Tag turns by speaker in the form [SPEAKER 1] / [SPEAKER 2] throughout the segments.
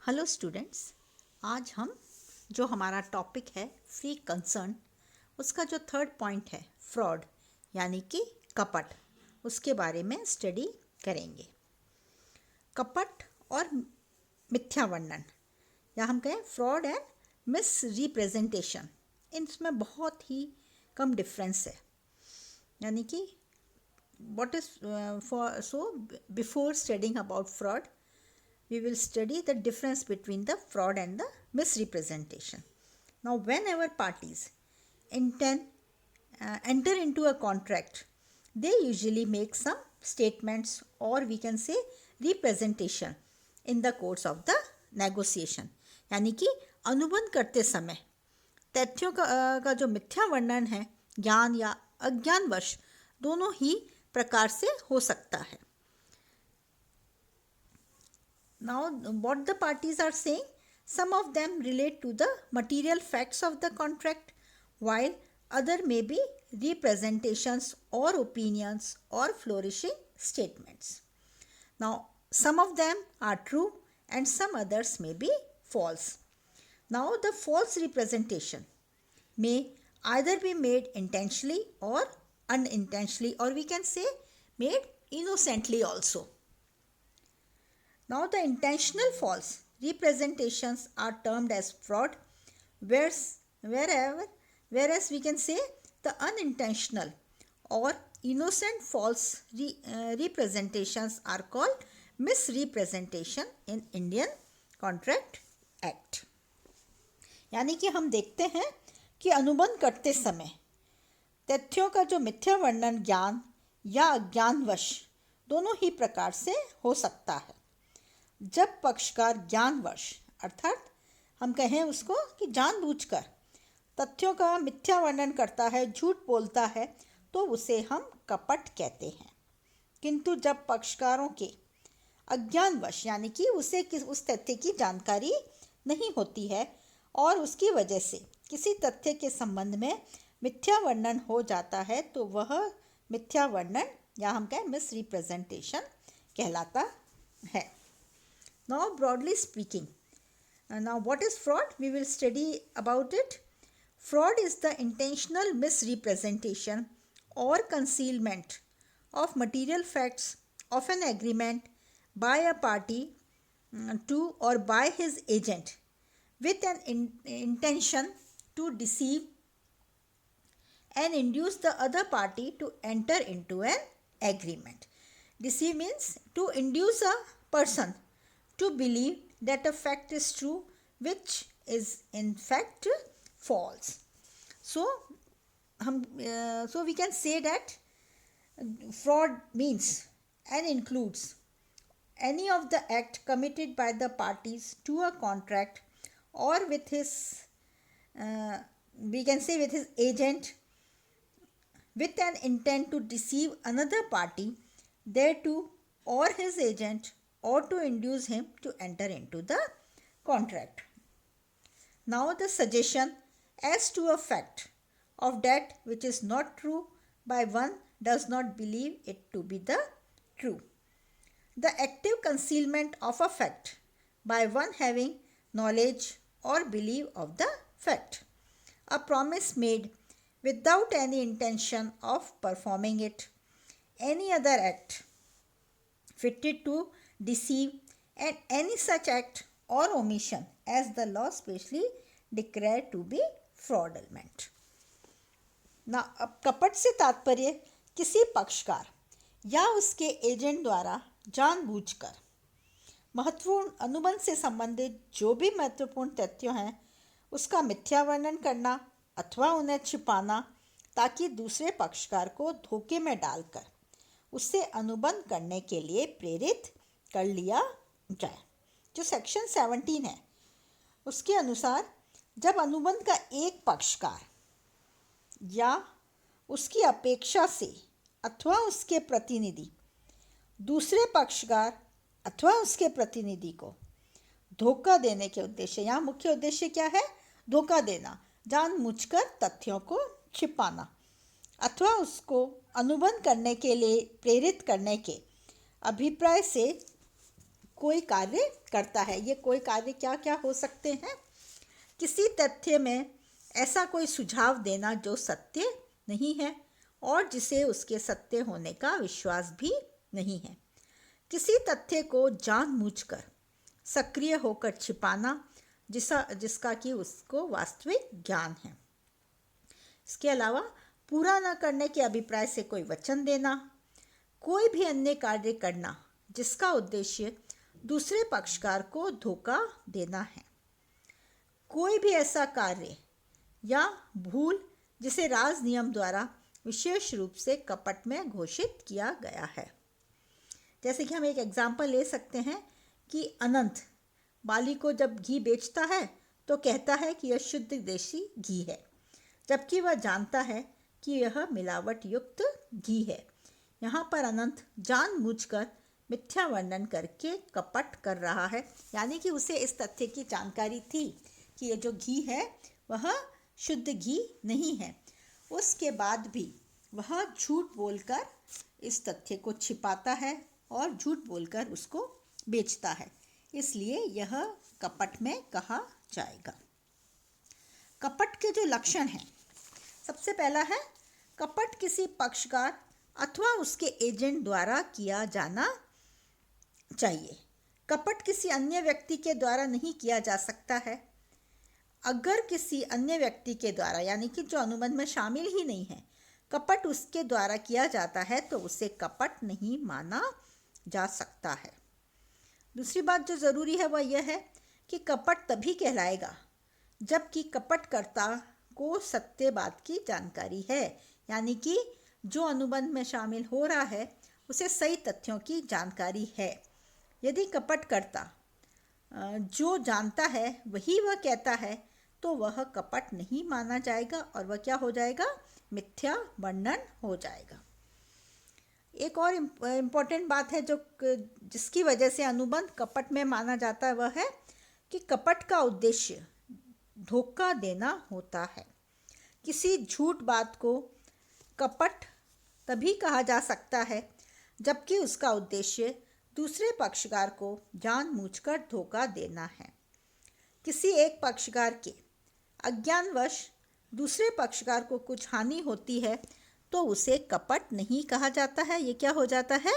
[SPEAKER 1] Hello students, आज हम जो हमारा टॉपिक है फ्री कंसर्न, उसका जो थर्ड पॉइंट है फ्रॉड यानी कि कपट, उसके बारे में स्टडी करेंगे। कपट और मिथ्या वर्णन या हम कहें फ्रॉड एंड मिस रिप्रेजेंटेशन, इनमें बहुत ही कम डिफरेंस है। यानी कि what is so before studying about fraud, we will study the difference between the fraud and the misrepresentation. Now, whenever parties enter into a contract, they usually make some statements or we can say representation in the course of the negotiation. यानी कि अनुबंध करते समय तथ्यों का जो मिथ्या वर्णन है, ज्ञान या अज्ञानवश दोनों ही प्रकार से हो सकता है। Now, what the parties are saying, some of them relate to the material facts of the contract, while other may be representations or opinions or flourishing statements. Now, some of them are true and some others may be false. Now, the false representation may either be made intentionally or unintentionally, or we can say made innocently also. Now, the intentional false representations are termed as fraud, whereas we can say the unintentional or innocent false representations are called misrepresentation in Indian Contract Act. यानी कि हम देखते हैं कि अनुबंध करते समय तथ्यों का जो मिथ्या वर्णन ज्ञान या अज्ञानवश दोनों ही प्रकार से हो सकता है। जब पक्षकार ज्ञानवश अर्थात हम कहें उसको कि जानबूझकर तथ्यों का मिथ्या वर्णन करता है, झूठ बोलता है, तो उसे हम कपट कहते हैं। किंतु जब पक्षकारों के अज्ञानवश यानी कि उसे उस तथ्य की जानकारी नहीं होती है और उसकी वजह से किसी तथ्य के संबंध में मिथ्या वर्णन हो जाता है, तो वह मिथ्या वर्णन या हम कहें मिस रिप्रेजेंटेशन कहलाता है। Now, broadly speaking, now what is fraud? We will study about it. Fraud is the intentional misrepresentation or concealment of material facts of an agreement by a party to or by his agent with an intention to deceive and induce the other party to enter into an agreement. Deceive means to induce a person to believe that a fact is true which is in fact false. So we can say that fraud means and includes any of the act committed by the parties to a contract or with his we can say with his agent with an intent to deceive another party thereto, or his agent, or to induce him to enter into the contract. Now, the suggestion as to a fact of that which is not true by one does not believe it to be the true. The active concealment of a fact by one having knowledge or belief of the fact. A promise made without any intention of performing it. Any other act fitted to deceive, and any such act or omission as the law specially declared to be fraudulent. ना अब कपट से तात्पर्य किसी पक्षकार या उसके agent द्वारा जानबूझकर महत्वपूर्ण अनुबंध से संबंधित जो भी महत्वपूर्ण तथ्य हैं उसका मिथ्या वर्णन करना अथवा उन्हें छिपाना ताकि दूसरे पक्षकार को धोखे में डालकर उससे अनुबंध करने के लिए प्रेरित कर लिया जाए। जो सेक्शन 17 है उसके अनुसार जब अनुबंध का एक पक्षकार या उसकी अपेक्षा से अथवा उसके प्रतिनिधि दूसरे पक्षकार अथवा उसके प्रतिनिधि को धोखा देने के उद्देश्य, यहाँ मुख्य उद्देश्य क्या है? धोखा देना, जानबूझकर तथ्यों को छिपाना अथवा उसको अनुबंध करने के लिए प्रेरित करने के अभिप्राय से कोई कार्य करता है। ये कोई कार्य क्या क्या हो सकते हैं? किसी तथ्य में ऐसा कोई सुझाव देना जो सत्य नहीं है और जिसे उसके सत्य होने का विश्वास भी नहीं है। किसी तथ्य को जानबूझकर सक्रिय होकर छिपाना जिसका कि उसको वास्तविक ज्ञान है। इसके अलावा पूरा न करने के अभिप्राय से कोई वचन देना, कोई भी अन्य कार्य करना जिसका उद्देश्य दूसरे पक्षकार को धोखा देना है, कोई भी ऐसा कार्य या भूल जिसे राज नियम द्वारा विशेष रूप से कपट में घोषित किया गया है। जैसे कि हम एक एग्जाम्पल ले सकते हैं कि अनंत बाली को जब घी बेचता है तो कहता है कि यह शुद्ध देसी घी है, जबकि वह जानता है कि यह मिलावट युक्त घी है। यहाँ पर अनंत जानबूझकर मिथ्या वर्णन करके कपट कर रहा है, यानी कि उसे इस तथ्य की जानकारी थी कि यह जो घी है वह शुद्ध घी नहीं है। उसके बाद भी वह झूठ बोलकर इस तथ्य को छिपाता है और झूठ बोलकर उसको बेचता है, इसलिए यह कपट में कहा जाएगा। कपट के जो लक्षण हैं, सबसे पहला है कपट किसी पक्षकार अथवा उसके एजेंट द्वारा किया जाना चाहिए। कपट किसी अन्य व्यक्ति के द्वारा नहीं किया जा सकता है। अगर किसी अन्य व्यक्ति के द्वारा, यानी कि जो अनुबंध में शामिल ही नहीं है, कपट उसके द्वारा किया जाता है तो उसे कपट नहीं माना जा सकता है। दूसरी बात जो ज़रूरी है वह यह है कि कपट तभी कहलाएगा जबकि कपटकर्ता को सत्य बात की जानकारी है, यानी कि जो अनुबंध में शामिल हो रहा है उसे सही तथ्यों की जानकारी है। यदि कपटकर्ता जो जानता है वही वह कहता है तो वह कपट नहीं माना जाएगा और वह क्या हो जाएगा? मिथ्या वर्णन हो जाएगा। एक और इम्पोर्टेंट बात है जिसकी वजह से अनुबंध कपट में माना जाता है, वह है कि कपट का उद्देश्य धोखा देना होता है। किसी झूठ बात को कपट तभी कहा जा सकता है जबकि उसका उद्देश्य दूसरे पक्षकार को जानबूझकर धोखा देना है। किसी एक पक्षकार के अज्ञानवश दूसरे पक्षकार को कुछ हानि होती है तो उसे कपट नहीं कहा जाता है। ये क्या हो जाता है?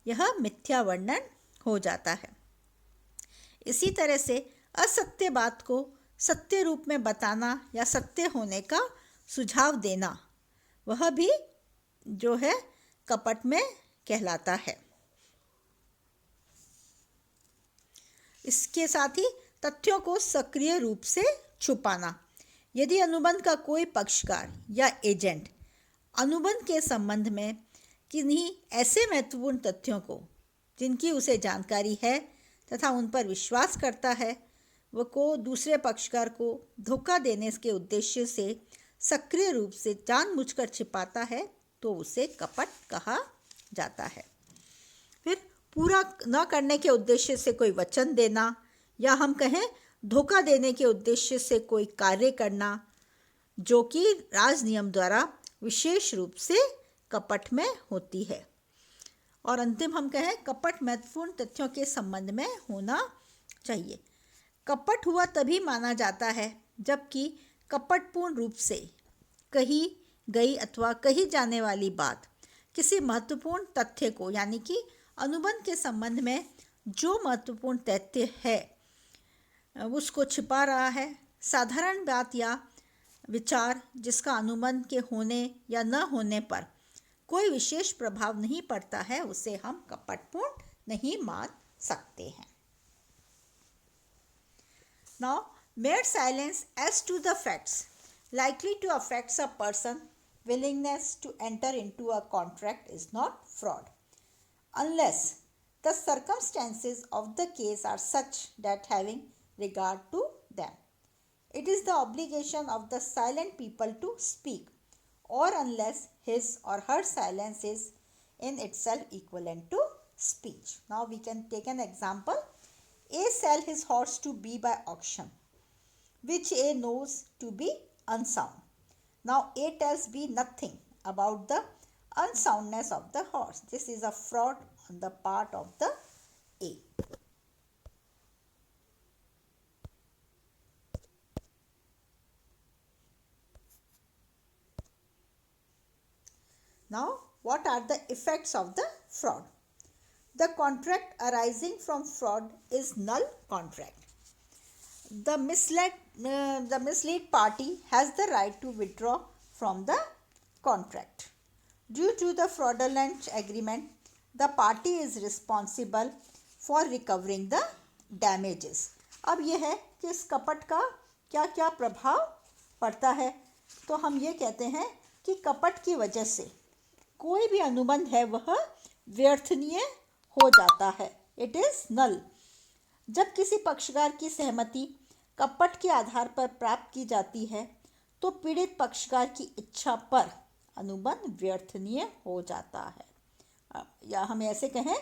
[SPEAKER 1] यह मिथ्या वर्णन हो जाता है। इसी तरह से असत्य बात को सत्य रूप में बताना या सत्य होने का सुझाव देना, वह भी जो है कपट में कहलाता है। इसके साथ ही तथ्यों को सक्रिय रूप से छुपाना। यदि अनुबंध का कोई पक्षकार या एजेंट अनुबंध के संबंध में किन्हीं ऐसे महत्वपूर्ण तथ्यों को जिनकी उसे जानकारी है तथा उन पर विश्वास करता है, वह को दूसरे पक्षकार को धोखा देने के उद्देश्य से सक्रिय रूप से जानबूझकर छिपाता है तो उसे कपट कहा जाता है। फिर पूरा न करने के उद्देश्य से कोई वचन देना या हम कहें धोखा देने के उद्देश्य से कोई कार्य करना जो कि राज नियम द्वारा विशेष रूप से कपट में होती है। और अंतिम हम कहें कपट महत्वपूर्ण तथ्यों के संबंध में होना चाहिए। कपट हुआ तभी माना जाता है जबकि कपटपूर्ण रूप से कही गई अथवा कही जाने वाली बात किसी महत्वपूर्ण तथ्य को, यानी कि अनुबंध के संबंध में जो महत्वपूर्ण तथ्य है उसको छिपा रहा है। साधारण बात या विचार जिसका अनुबंध के होने या न होने पर कोई विशेष प्रभाव नहीं पड़ता है, उसे हम कपटपूर्ण नहीं मान सकते हैं। Now, mere silence as to the facts likely to affect a person's willingness to enter into a contract is not fraud, unless the circumstances of the case are such that having regard to them, it is the obligation of the silent people to speak, or unless his or her silence is in itself equivalent to speech. Now we can take an example. A sell his horse to B by auction, which A knows to be unsound. Now A tells B nothing about the unsoundness of the horse. This is a fraud on the part of the A. Now, what are the effects of the fraud? The contract arising from fraud is null contract. The misled party has the right to withdraw from the contract. Due to the fraudulent agreement, the party is responsible for recovering the damages. अब यह है कि इस कपट का क्या क्या प्रभाव पड़ता है। तो हम ये कहते हैं कि कपट की वजह से कोई भी अनुबंध है वह व्यर्थनीय हो जाता है। इट इज़ नल। जब किसी पक्षकार की सहमति कपट के आधार पर प्राप्त की जाती है तो पीड़ित पक्षकार की इच्छा पर अनुबंध व्यर्थनीय हो जाता है। या हम ऐसे कहें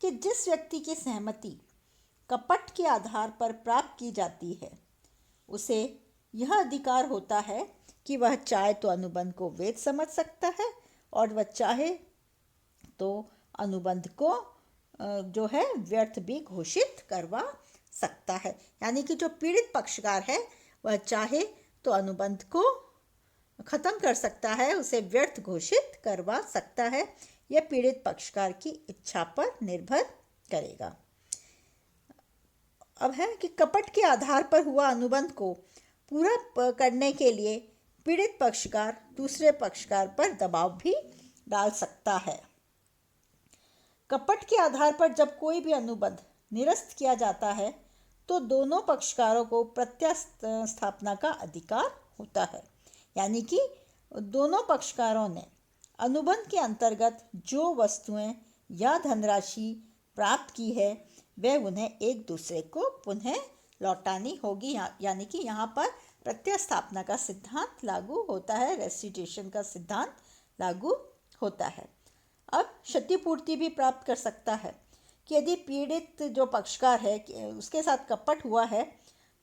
[SPEAKER 1] कि जिस व्यक्ति की सहमति कपट के आधार पर प्राप्त की जाती है उसे यह अधिकार होता है कि वह चाहे तो अनुबंध को वैध समझ सकता है और वह चाहे तो अनुबंध को जो है व्यर्थ भी घोषित करवा सकता है। यानी कि जो पीड़ित पक्षकार है वह चाहे तो अनुबंध को ख़त्म कर सकता है, उसे व्यर्थ घोषित करवा सकता है। यह पीड़ित पक्षकार की इच्छा पर निर्भर करेगा। अब है कि कपट के आधार पर हुआ अनुबंध को पूरा करने के लिए पीड़ित पक्षकार दूसरे पक्षकार पर दबाव भी डाल सकता है। कपट के आधार पर जब कोई भी अनुबंध निरस्त किया जाता है तो दोनों पक्षकारों को प्रत्यास्थापना का अधिकार होता है। यानी कि दोनों पक्षकारों ने अनुबंध के अंतर्गत जो वस्तुएं या धनराशि प्राप्त की है वह उन्हें एक दूसरे को पुनः लौटानी होगी। यानी कि यहाँ पर प्रत्यास्थापना का सिद्धांत लागू होता है, रेस्टिट्यूशन का सिद्धांत लागू होता है। अब क्षतिपूर्ति भी प्राप्त कर सकता है कि यदि पीड़ित जो पक्षकार है उसके साथ कपट हुआ है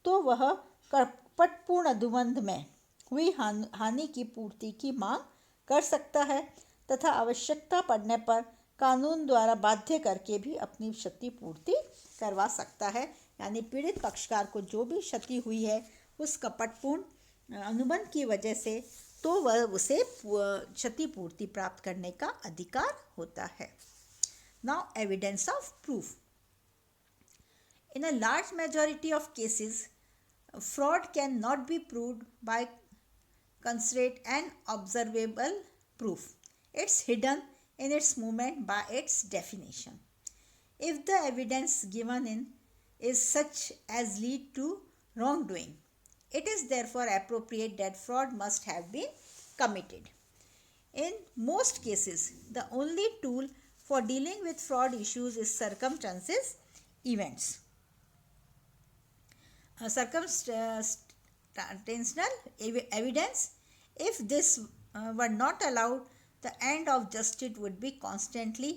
[SPEAKER 1] तो वह कपटपूर्ण अनुबंध में हुई हानि की पूर्ति की मांग कर सकता है तथा आवश्यकता पड़ने पर कानून द्वारा बाध्य करके भी अपनी क्षतिपूर्ति करवा सकता है। यानी पीड़ित पक्षकार को जो भी क्षति हुई है उस कपटपूर्ण अनुबंध की वजह से तो वह उसे क्षतिपूर्ति प्राप्त करने का अधिकार होता है। Now evidence of proof. In a large majority of cases fraud cannot be proved by considerate and observable proof. It's hidden in its movement by its definition. If the evidence given in is such as lead to wrongdoing, it is therefore appropriate that fraud must have been committed. In most cases, the only tool for dealing with fraud issues is circumstances events. Circumstantial evidence. If this were not allowed, the end of justice would be constantly.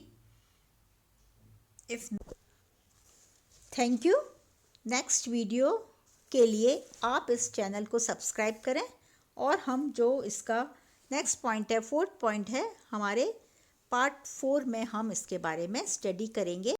[SPEAKER 1] Thank you. Next video के लिए आप इस channel को subscribe करें और हम जो इसका नेक्स्ट पॉइंट है, 4th पॉइंट है, हमारे पार्ट 4 में हम इसके बारे में स्टडी करेंगे।